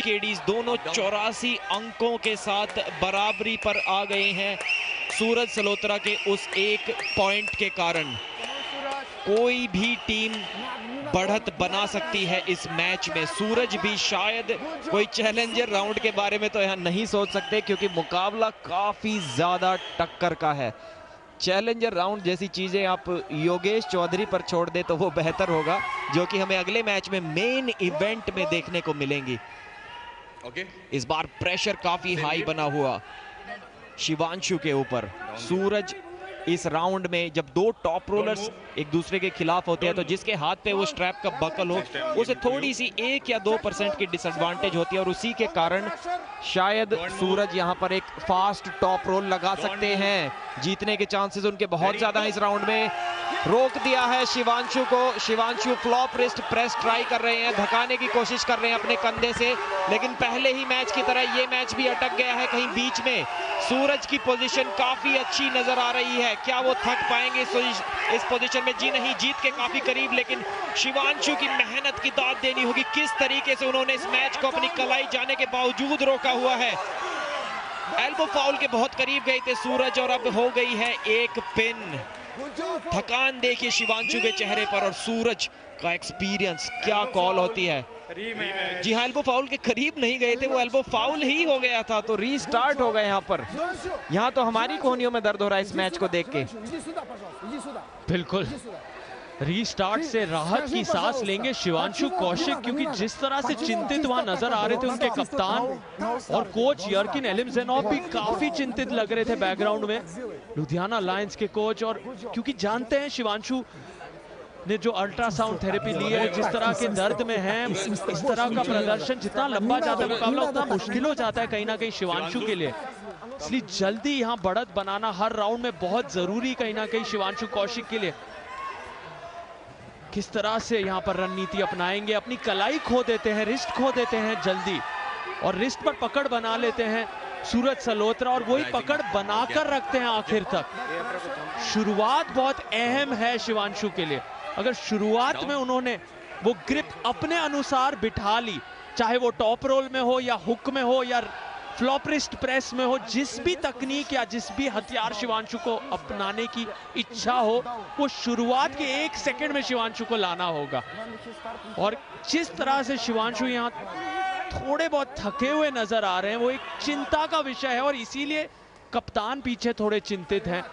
केडीज दोनों 84 अंकों के साथ बराबरी पर आ गए हैं सूरज सलोत्रा के उस एक पॉइंट के कारण। कोई भी टीम बढ़त बना सकती है इस मैच में। सूरज भी शायद कोई चैलेंजर राउंड के बारे में तो यहाँ नहीं सोच सकते, क्योंकि मुकाबला काफी ज्यादा टक्कर का है। चैलेंजर राउंड जैसी चीजें आप योगेश चौधरी पर छोड़ दे तो वो बेहतर होगा, जो कि हमें अगले मैच में मेन इवेंट में देखने को मिलेंगी। इस बार प्रेशर काफी हाई बना हुआ शिवांशु के ऊपर। सूरज इस राउंड में जब दो टॉप रोलर्स एक दूसरे के खिलाफ होते हैं तो जिसके हाथ पे वो स्ट्रैप का बकल हो उसे थोड़ी सी 1 या 2% की डिसएडवांटेज होती है, और उसी के कारण शायद सूरज यहां पर एक फास्ट टॉप रोल लगा सकते हैं। जीतने के चांसेस उनके बहुत ज्यादा हैं इस राउंड में। रोक दिया है शिवांशु को। Shivanshu flop wrist press try कर रहे हैं, धकाने की कोशिश कर रहे हैं अपने कंधे से, लेकिन पहले ही मैच की तरह ये मैच भी अटक गया है कहीं बीच में। सूरज की पोजीशन काफी अच्छी नजर आ रही है। क्या वो थक पाएंगे इस पोजीशन में? जी नहीं, जीत के काफी करीब, लेकिन शिवांशु की मेहनत की दाद देनी होगी। किस तरीके से उन्होंने इस मैच को अपनी कलाई जाने के बावजूद रोका हुआ है। एल्बो फाउल के बहुत करीब गए थे सूरज, और अब हो गई है एक पिन। थकान देखिए शिवांशु के चेहरे पर, और सूरज का एक्सपीरियंस, क्या कॉल होती है। जी हाँ, एल्बो फाउल के करीब नहीं गए थे, वो एल्बो फाउल ही हो गया था, तो रीस्टार्ट हो गए यहाँ पर। यहाँ तो हमारी कोहनियों में दर्द हो रहा है इस मैच को देख के। बिल्कुल रीस्टार्ट से राहत की सांस लेंगे शिवांशु कौशिक, क्योंकि जिस तरह से चिंतित वहां नजर आ रहे थे उनके कप्तान और कोच यर्किन एलिमज़ेनोव भी काफी चिंतित लग रहे थे बैकग्राउंड में, लुधियाना लायंस के कोच। और क्योंकि जानते हैं शिवांशु ने जो अल्ट्रासाउंड थेरेपी ली है, जिस तरह के दर्द में है, इस तरह का प्रदर्शन जितना लंबा जाता है मुकाबला उतना मुश्किल हो जाता है कहीं ना कहीं शिवांशु के लिए। इसलिए जल्दी यहाँ बढ़त बनाना हर राउंड में बहुत जरूरी कहीं ना कहीं शिवांशु कौशिक के लिए। किस तरह से यहाँ पर रणनीति अपनाएंगे, अपनी कलाई खो देते हैं, रिस्ट खो देते हैं जल्दी, और रिस्ट पर पकड़ बना लेते हैं सूरज सलोत्रा, और वही पकड़ बनाकर रखते हैं आखिर तक। शुरुआत बहुत अहम है शिवांशु के लिए। अगर शुरुआत में उन्होंने वो ग्रिप अपने अनुसार बिठा ली, चाहे वो टॉप रोल में हो या हुक में हो या फ्लॉप रिस्ट प्रेस में हो, जिस भी तकनीक या जिस भी हथियार शिवांशु को अपनाने की इच्छा हो, वो शुरुआत के 1 सेकंड में शिवांशु को लाना होगा। और जिस तरह से शिवांशु यहाँ थोड़े बहुत थके हुए नजर आ रहे हैं, वो एक चिंता का विषय है, और इसीलिए कप्तान पीछे थोड़े चिंतित हैं।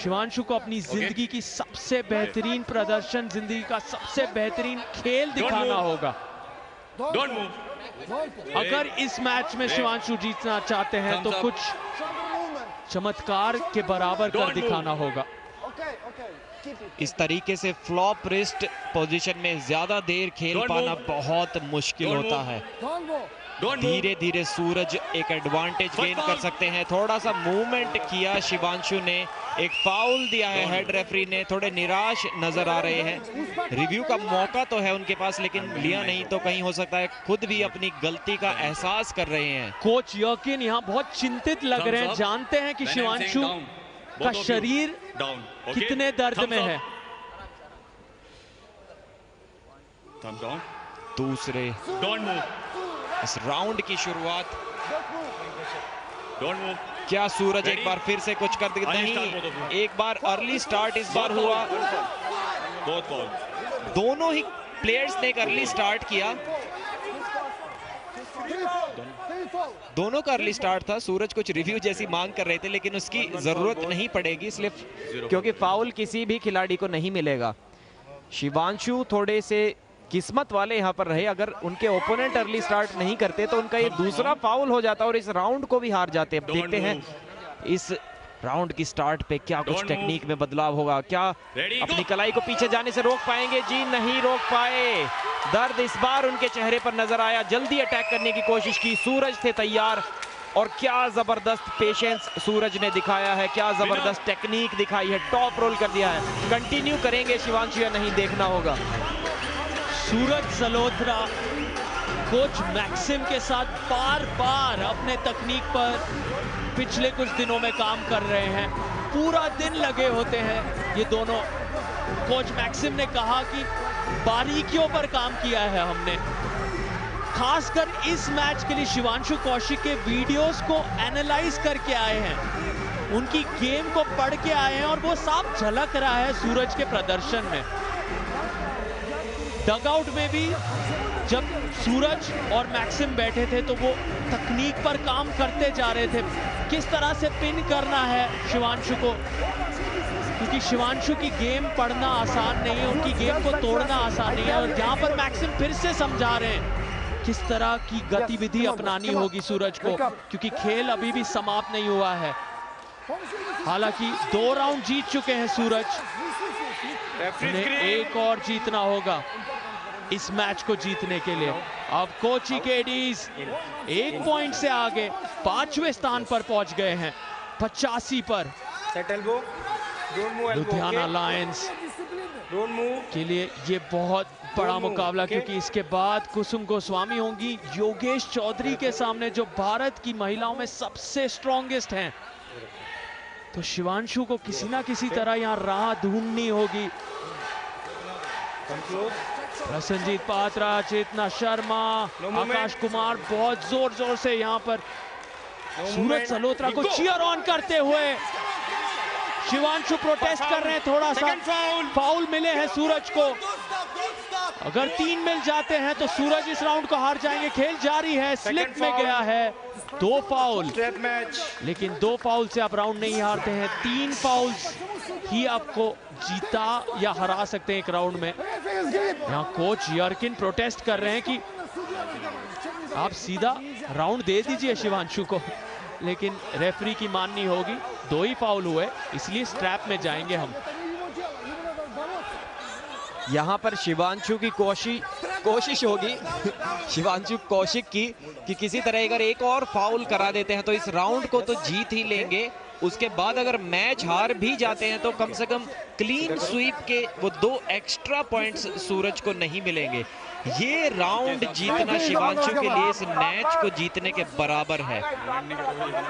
शिवांशु को अपनी जिंदगी की सबसे बेहतरीन प्रदर्शन, जिंदगी का सबसे बेहतरीन खेल दिखाना होगा। अगर इस मैच में शिवांशु जीतना चाहते हैं तो कुछ चमत्कार के बराबर कर दिखाना होगा। इस तरीके से फ्लॉप रिस्ट पोजीशन में ज्यादा देर खेल पाना बहुत मुश्किल होता है। धीरे धीरे सूरज एक एडवांटेज गेन कर सकते हैं। थोड़ा सा मूवमेंट किया शिवांशु ने, एक फाउल दिया है हेड रेफरी ने, थोड़े निराश नजर आ रहे हैं। रिव्यू का मौका तो है उनके पास, लेकिन लिया नहीं, तो कहीं हो सकता है खुद भी अपनी गलती का एहसास कर रहे हैं। कोच यर्किन यहाँ बहुत चिंतित लग रहे हैं, जानते हैं कि शिवांशु का शरीर कितने दर्द में है। दूसरे इस राउंड की शुरुआत, क्या सूरज एक बार फिर से कुछ कर देगा? नहीं, एक बार अर्ली स्टार्ट इस बार हुआ। दोनों ही प्लेयर्स ने एक अर्ली स्टार्ट किया, दोनों का अर्ली स्टार्ट था। सूरज कुछ रिव्यू जैसी मांग कर रहे थे, लेकिन उसकी जरूरत नहीं पड़ेगी, इसलिए क्योंकि फाउल किसी भी खिलाड़ी को नहीं मिलेगा। शिवांशु थोड़े से किस्मत वाले यहाँ पर रहे, अगर उनके ओपोनेंट अर्ली स्टार्ट नहीं करते तो उनका ये दूसरा फाउल हो जाता और इस राउंड को भी हार जाते। अब देखते हैं इस राउंड की स्टार्ट पे क्या कुछ टेक्निक में बदलाव होगा, क्या अपनी कलाई को पीछे जाने से रोक पाएंगे? जी नहीं रोक पाए। दर्द इस बार उनके चेहरे पर नजर आया, जल्दी अटैक करने की कोशिश की, सूरज थे तैयार, और क्या जबरदस्त पेशेंस सूरज ने दिखाया है, क्या जबरदस्त टेक्निक दिखाई है, टॉप रोल कर दिया है। कंटिन्यू करेंगे शिवांशु या नहीं, देखना होगा। सूरज सलोत्रा कोच मैक्सिम के साथ बार बार अपने तकनीक पर पिछले कुछ दिनों में काम कर रहे हैं, पूरा दिन लगे होते हैं ये दोनों। कोच मैक्सिम ने कहा कि बारीकियों पर काम किया है हमने, खासकर इस मैच के लिए शिवांशु कौशिक के वीडियोस को एनालाइज करके आए हैं, उनकी गेम को पढ़ के आए हैं और वो साफ झलक रहा है सूरज के प्रदर्शन में। डगआउट में भी जब सूरज और मैक्सिम बैठे थे तो वो तकनीक पर काम करते जा रहे थे, किस तरह से पिन करना है शिवांशु को, क्योंकि शिवांशु की गेम पढ़ना आसान नहीं है, उनकी गेम को तोड़ना आसान नहीं है। और यहाँ पर मैक्सिम फिर से समझा रहे हैं किस तरह की गतिविधि अपनानी होगी सूरज को, क्योंकि खेल अभी भी समाप्त नहीं हुआ है। हालांकि 2 राउंड जीत चुके हैं सूरज, उन्हें एक और जीतना होगा इस मैच को जीतने के लिए। अब कोची केडीज 1 पॉइंट से आगे 5वें स्थान पर पहुंच गए हैं 85 पर। लुधियाना लायंस के लिए ये बहुत बड़ा मुकाबला, क्योंकि इसके बाद कुसुम गोस्वामी होंगी योगेश चौधरी के सामने, जो भारत की महिलाओं में सबसे स्ट्रॉन्गेस्ट हैं। तो शिवांशु को किसी ना किसी तरह यहाँ राह ढूंढनी होगी। प्रसन्नजीत पात्रा, चेतना शर्मा, आकाश कुमार बहुत जोर जोर से यहाँ पर सूरज सलोत्रा को चीयर ऑन करते हुए शिवांशु प्रोटेस्ट कर रहे हैं। थोड़ा सा फाउल मिले हैं सूरज को, अगर 3 मिल जाते हैं तो सूरज इस राउंड को हार जाएंगे। खेल जारी है, स्लिप में गया है 2 फाउल, लेकिन 2 फाउल से आप राउंड नहीं हारते हैं। 3 फाउल्स ही आपको जीता या हरा सकते हैं एक राउंड में। यहाँ कोच यर्किन प्रोटेस्ट कर रहे हैं कि आप सीधा राउंड दे दीजिए शिवांशु को, लेकिन रेफरी की माननी होगी। 2 ही फाउल हुए, इसलिए स्ट्रैप में जाएंगे हम। यहाँ पर शिवांशु की कोशिश होगी शिवांशु कौशिक की कि किसी तरह अगर एक और फाउल करा देते हैं तो इस राउंड को तो जीत ही लेंगे। उसके बाद अगर मैच हार भी जाते हैं तो कम से कम क्लीन स्वीप के वो 2 एक्स्ट्रा पॉइंट्स सूरज को नहीं मिलेंगे। ये राउंड जीतना शिवांशु के लिए इस मैच को जीतने के बराबर है।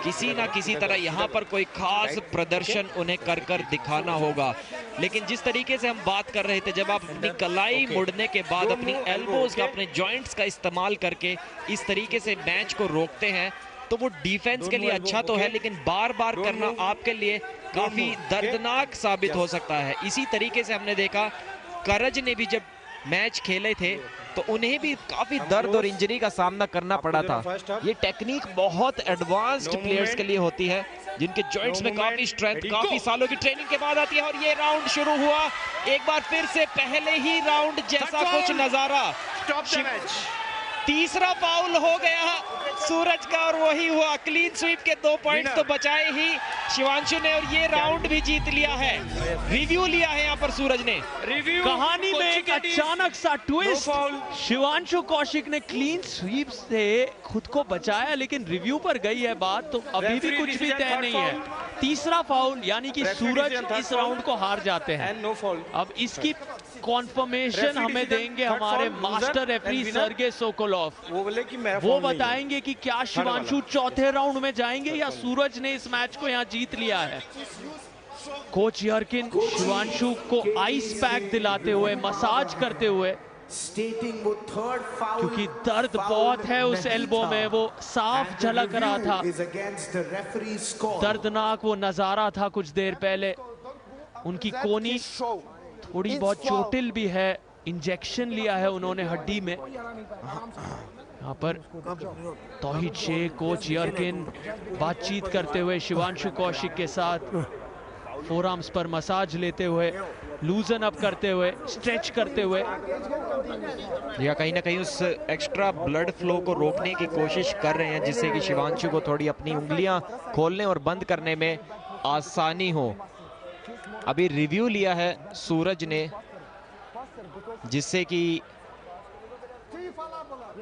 किसी ना किसी तरह यहाँ पर कोई खास प्रदर्शन उन्हें कर कर दिखाना होगा। लेकिन जिस तरीके से हम बात कर रहे थे, जब आप अपनी कलाई मुड़ने के बाद अपनी एल्बोज का, अपने जॉइंट्स का इस्तेमाल करके इस तरीके से मैच को रोकते हैं, तो वो डिफेंस के लिए अच्छा तो है, लेकिन बार बार करना आपके लिए काफी दर्दनाक साबित हो सकता है। इसी तरीके से हमने देखा करज ने भी जब मैच खेले थे तो उन्हें भी काफी दर्द और इंजरी का सामना करना पड़ा था। ये टेक्निक बहुत एडवांस्ड प्लेयर्स के लिए होती है, जिनके जॉइंट्स में काफी स्ट्रेंथ, काफी सालों की ट्रेनिंग के बाद आती है। और ये राउंड शुरू हुआ एक बार फिर से पहले ही राउंड जैसा कुछ नजारा। तीसरा फाउल हो गया सूरज का और वही हुआ। क्लीन स्वीप के 2 पॉइंट्स तो बचाए ही शिवांशु ने और ये राउंड भी जीत लिया है। रिव्यू लिया है यहाँ पर सूरज ने। कहानी में एक अचानक सा ट्विस्ट, शिवांशु कौशिक ने क्लीन स्वीप से खुद को बचाया, लेकिन रिव्यू पर गई है बात, तो अभी भी कुछ भी तय नहीं है। तीसरा फाउल, यानी कि सूरज इस राउंड को हार जाते हैं। अब इसकी कॉन्फर्मेशन हमें देंगे हमारे मास्टर रेफरी सर्गे सोकोलोव। वो बताएंगे कि क्या शिवांशु चौथे राउंड में जाएंगे या सूरज ने इस मैच को यहाँ जीत लिया है। कोच यर्किन शिवांशु को आइस पैक दिलाते हुए, मसाज करते हुए, क्योंकि दर्द बहुत है उस एल्बो में, वो साफ झलक रहा था। दर्दनाक वो नजारा था कुछ देर पहले। उनकी कोनी थोड़ी बहुत चोटिल भी है, इंजेक्शन लिया है उन्होंने हड्डी में। यहाँ पर तौहीद शेख, कोच यर्किन बातचीत करते हुए शिवांशु कौशिक के साथ, फोरआर्म्स पर मसाज लेते हुए, लूजन अप करते हुए, स्ट्रेच करते हुए, या कहीं ना कहीं उस एक्स्ट्रा ब्लड फ्लो को रोकने की कोशिश कर रहे हैं, जिससे कि शिवांशु को थोड़ी अपनी उंगलियां खोलने और बंद करने में आसानी हो। अभी रिव्यू लिया है सूरज ने, जिससे कि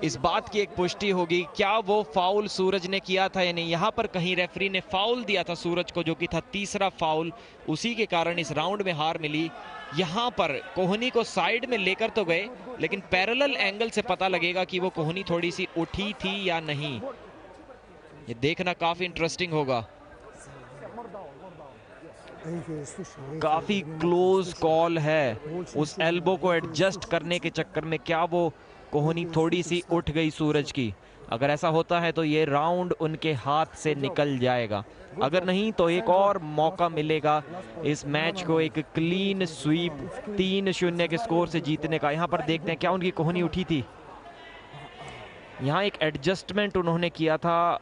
इस बात की एक पुष्टि होगी क्या वो फाउल सूरज ने किया था या नहीं। यहाँ पर कहीं रेफरी ने फाउल दिया था सूरज को, जो कि था तीसरा फाउल, उसी के कारण इस राउंड में हार मिली। यहाँ पर कोहनी को साइड में लेकर तो गए, लेकिन पैरेलल एंगल से पता लगेगा कि वो कोहनी थोड़ी सी उठी थी या नहीं। ये देखना काफी इंटरेस्टिंग होगा। काफी क्लोज कॉल है। उस एल्बो को एडजस्ट करने के चक्कर में क्या वो कोहनी थोड़ी सी उठ गई सूरज की। अगर ऐसा होता है तो ये राउंड उनके हाथ से निकल जाएगा, अगर नहीं तो एक और मौका मिलेगा इस मैच को एक क्लीन स्वीप 3-0 के स्कोर से जीतने का। यहाँ पर देखते हैं क्या उनकी कोहनी उठी थी। यहाँ एक एडजस्टमेंट उन्होंने किया था,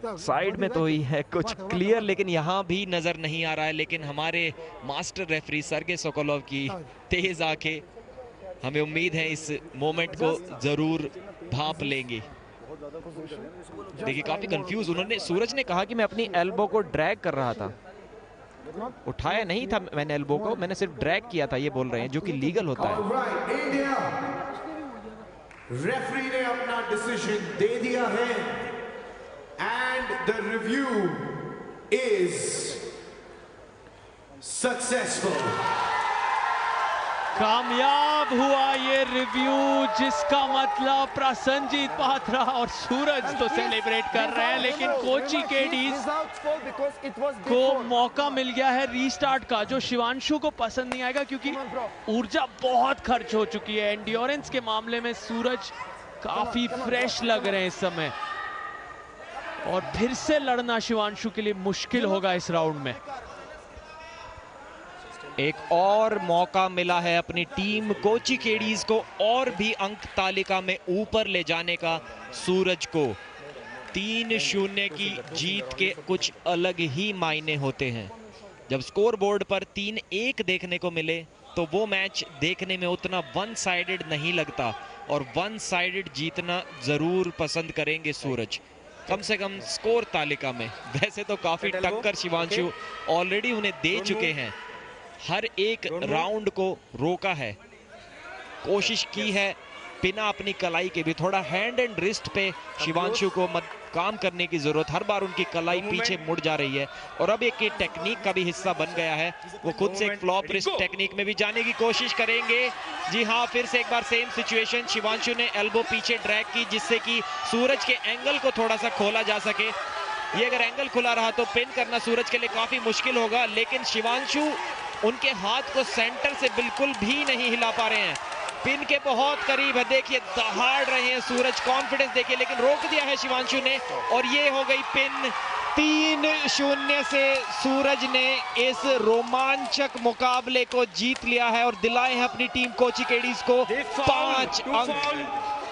साइड में तो ही है कुछ क्लियर, लेकिन यहाँ भी नजर नहीं आ रहा है। लेकिन हमारे मास्टर रेफरी सर्गे सोकोलोव की तेज आंखें हमें उम्मीद है इस मोमेंट को जरूर भांप लेंगे। देखिए काफी कंफ्यूज उन्होंने, सूरज ने कहा कि मैं अपनी एल्बो को ड्रैग कर रहा था, उठाया नहीं था मैंने एल्बो को, मैंने सिर्फ ड्रैग किया था, ये बोल रहे हैं, जो कि लीगल होता है। रेफरी ने अपना डिसीजन दे दिया है and the review is successful. कामयाब हुआ ये रिव्यू, जिसका मतलब प्रसन्नजीत पात्रा और सूरज तो सेलिब्रेट कर रहे हैं, लेकिन कोची केडीज को मौका मिल गया है रीस्टार्ट का, जो शिवांशु को पसंद नहीं आएगा क्योंकि ऊर्जा बहुत खर्च हो चुकी है। एंड्योरेंस के मामले में सूरज काफी फ्रेश लग रहे हैं इस समय, और फिर से लड़ना शिवांशु के लिए मुश्किल होगा इस राउंड में। एक और मौका मिला है अपनी टीम कोची केडीज को और भी अंक तालिका में ऊपर ले जाने का सूरज को। 3-0 की जीत के कुछ अलग ही मायने होते हैं। जब स्कोर बोर्ड पर 3-1 देखने को मिले तो वो मैच देखने में उतना वन साइडेड नहीं लगता, और वन साइडेड जीतना जरूर पसंद करेंगे सूरज, कम से कम स्कोर तालिका में। वैसे तो काफी टक्कर शिवांशु ऑलरेडी उन्हें दे चुके हैं, हर एक राउंड को रोका है, कोशिश की है बिना अपनी कलाई के भी। थोड़ा हैंड एंड रिस्ट पे शिवांशु को काम करने की जरूरत, हर बार उनकी कलाई पीछे मुड़ जा रही है, और अब एक टेक्निक का भी हिस्सा बन गया है। वो खुद से एक फ्लॉप रिस्ट टेक्निक में भी जाने की कोशिश करेंगे। जी हाँ, फिर से एक बार सेम सिचुएशन, शिवांशु ने एल्बो पीछे ड्रैग की जिससे कि सूरज के एंगल को थोड़ा सा खोला जा सके। ये अगर एंगल खुला रहा तो पिन करना सूरज के लिए काफी मुश्किल होगा, लेकिन शिवांशु उनके हाथ को सेंटर से बिल्कुल भी नहीं हिला पा रहे हैं, पिन के बहुत करीब है। देखिए दहाड़ रहे हैं सूरज, कॉन्फिडेंस देखिए, लेकिन रोक दिया है शिवांशु ने, और ये हो गई पिन। 3-0 से सूरज ने इस रोमांचक मुकाबले को जीत लिया है और दिलाए हैं अपनी टीम कोची केडीज को 5 अंक।